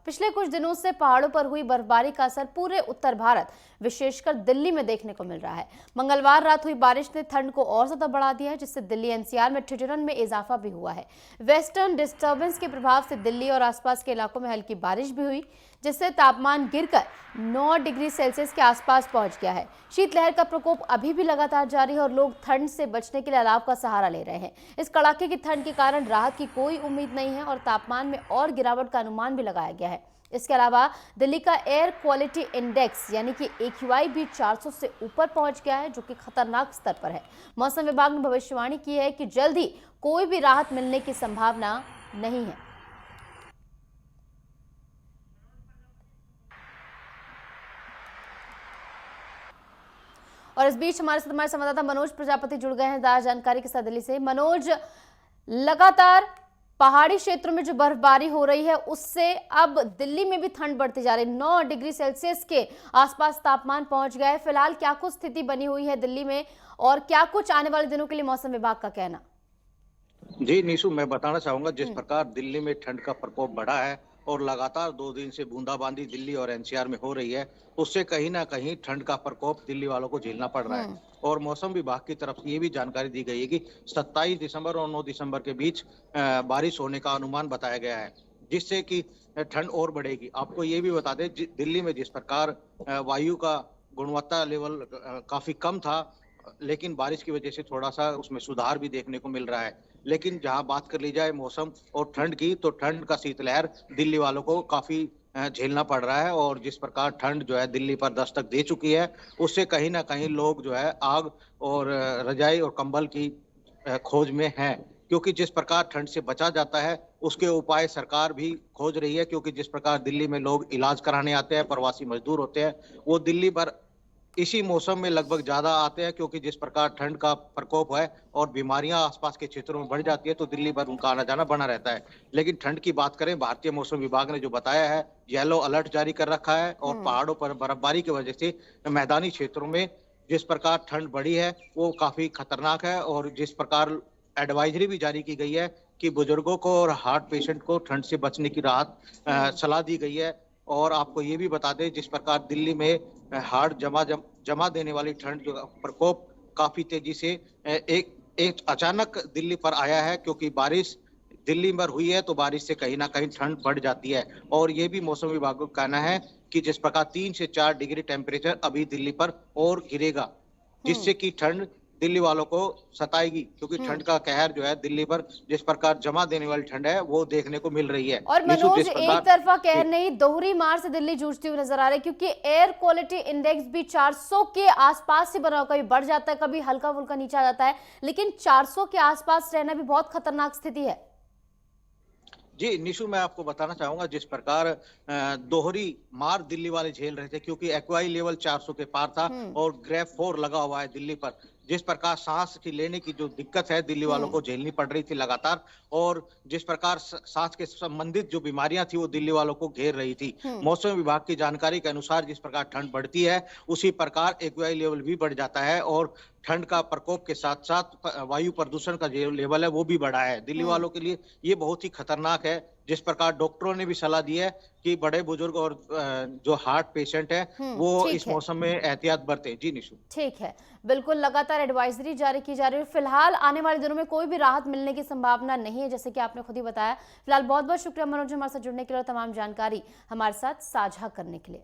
पिछले कुछ दिनों से पहाड़ों पर हुई बर्फबारी का असर पूरे उत्तर भारत विशेषकर दिल्ली में देखने को मिल रहा है। मंगलवार रात हुई बारिश ने ठंड को और ज्यादा बढ़ा दिया है, जिससे दिल्ली एनसीआर में ठिठुरन में इजाफा भी हुआ है। वेस्टर्न डिस्टर्बेंस के प्रभाव से दिल्ली और आसपास के इलाकों में हल्की बारिश भी हुई, जिससे तापमान गिरकर 9 डिग्री सेल्सियस के आसपास पहुंच गया है। शीतलहर का प्रकोप अभी भी लगातार जारी है और लोग ठंड से बचने के लिए अलाव का सहारा ले रहे हैं। इस कड़ाके की ठंड के कारण राहत की कोई उम्मीद नहीं है और तापमान में और गिरावट का अनुमान भी लगाया गया है। इसके अलावा दिल्ली का एयर क्वालिटी इंडेक्स यानी कि AQI भी 400 से ऊपर पहुंच गया है, जो कि खतरनाक स्तर पर है। मौसम विभाग ने भविष्यवाणी की है कि जल्द ही कोई भी राहत मिलने की संभावना नहीं है। और इस बीच हमारे संवाददाता मनोज प्रजापति जुड़ गए हैं ताजा जानकारी के साथ दिल्ली से। मनोज, लगातार पहाड़ी क्षेत्रों में जो बर्फबारी हो रही है उससे अब दिल्ली में भी ठंड बढ़ती जा रही है। 9 डिग्री सेल्सियस के आसपास तापमान पहुंच गया है। फिलहाल क्या कुछ स्थिति बनी हुई है दिल्ली में और क्या कुछ आने वाले दिनों के लिए मौसम विभाग का कहना? जी निशु, मैं बताना चाहूंगा जिस प्रकार दिल्ली में ठंड का प्रकोप बढ़ा है और लगातार 2 दिन से बूंदाबांदी दिल्ली और एनसीआर में हो रही है, उससे कहीं ना कहीं ठंड का प्रकोप दिल्ली वालों को झेलना पड़ रहा है। और मौसम विभाग की तरफ से ये भी जानकारी दी गई है कि 27 दिसंबर और 9 दिसंबर के बीच बारिश होने का अनुमान बताया गया है, जिससे कि ठंड और बढ़ेगी। आपको ये भी बता दें, दिल्ली में जिस प्रकार वायु का गुणवत्ता लेवल काफी कम था, लेकिन बारिश की वजह से थोड़ा सा उसमें सुधार भी देखने को मिल रहा है। लेकिन जहां बात कर ली जाए मौसम और ठंड की, तो ठंड का शीतलहर दिल्ली वालों को काफी झेलना पड़ रहा है। और जिस प्रकार ठंड जो है दिल्ली पर दस्तक दे चुकी है, उससे कहीं ना कहीं लोग जो है आग और रजाई और कंबल की खोज में हैं। क्योंकि जिस प्रकार ठंड से बचा जाता है उसके उपाय सरकार भी खोज रही है। क्योंकि जिस प्रकार दिल्ली में लोग इलाज कराने आते हैं, प्रवासी मजदूर होते हैं, वो दिल्ली पर इसी मौसम में लगभग ज्यादा आते हैं। क्योंकि जिस प्रकार ठंड का प्रकोप है और बीमारियां आसपास के क्षेत्रों में बढ़ जाती है, तो दिल्ली भर उनका आना जाना बना रहता है। लेकिन ठंड की बात करें, भारतीय मौसम विभाग ने जो बताया है, येलो अलर्ट जारी कर रखा है और पहाड़ों पर बर्फबारी की वजह से मैदानी क्षेत्रों में जिस प्रकार ठंड बढ़ी है वो काफी खतरनाक है। और जिस प्रकार एडवाइजरी भी जारी की गई है कि बुजुर्गों को और हार्ट पेशेंट को ठंड से बचने की राहत सलाह दी गई है। और आपको ये भी बता दें, जिस प्रकार दिल्ली में हार्ड जमा देने वाली ठंड जो प्रकोप काफी तेजी से एक एक अचानक दिल्ली पर आया है। क्योंकि बारिश दिल्ली में हुई है तो बारिश से कहीं ना कहीं ठंड बढ़ जाती है। और ये भी मौसम विभाग का कहना है कि जिस प्रकार 3 से 4 डिग्री टेम्परेचर अभी दिल्ली पर और गिरेगा, जिससे कि ठंड दिल्ली वालों को सताएगी। क्योंकि ठंड का कहर जो है दिल्ली पर जिस प्रकार जमा देने वाली ठंड है वो देखने को मिल रही है। और मनोज, एक तरफा कहर नहीं, दोहरी मार से दिल्ली जूझती हुई नजर आ रही है, क्योंकि एयर क्वालिटी इंडेक्स भी 400 के आसपास ही बना, कभी बढ़ जाता है, कभी हल्का फुल्का नीचे आ जाता है, लेकिन 400 के आसपास रहना भी बहुत खतरनाक स्थिति है। जी निशु, मैं आपको बताना चाहूंगा जिस प्रकार दोहरी मार दिल्ली वाले झेल रहे थे। क्योंकि एक्वाई लेवल 400 के पार था और ग्रेफ 4 लगा हुआ है दिल्ली पर। जिस प्रकार सांस की लेने की जो दिक्कत है दिल्ली वालों को झेलनी पड़ रही थी लगातार। और जिस प्रकार सांस के संबंधित जो बीमारियां थी वो दिल्ली वालों को घेर रही थी। मौसम विभाग की जानकारी के अनुसार जिस प्रकार ठंड बढ़ती है उसी प्रकार एक्वाई लेवल भी बढ़ जाता है। और ठंड का प्रकोप के साथ साथ वायु प्रदूषण का जो लेवल है वो भी बढ़ा है। दिल्ली वालों के लिए ये बहुत ही खतरनाक है। जिस प्रकार डॉक्टरों ने भी सलाह दी है कि बड़े बुजुर्ग और जो हार्ट पेशेंट है वो इस मौसम में एहतियात बरतें। जी निशु, ठीक है, बिल्कुल लगातार एडवाइजरी जारी की जा रही है। फिलहाल आने वाले दिनों में कोई भी राहत मिलने की संभावना नहीं है, जैसे कि आपने खुद ही बताया। फिलहाल बहुत बहुत शुक्रिया मनोज, हमारे साथ जुड़ने के लिए और तमाम जानकारी हमारे साथ साझा करने के लिए।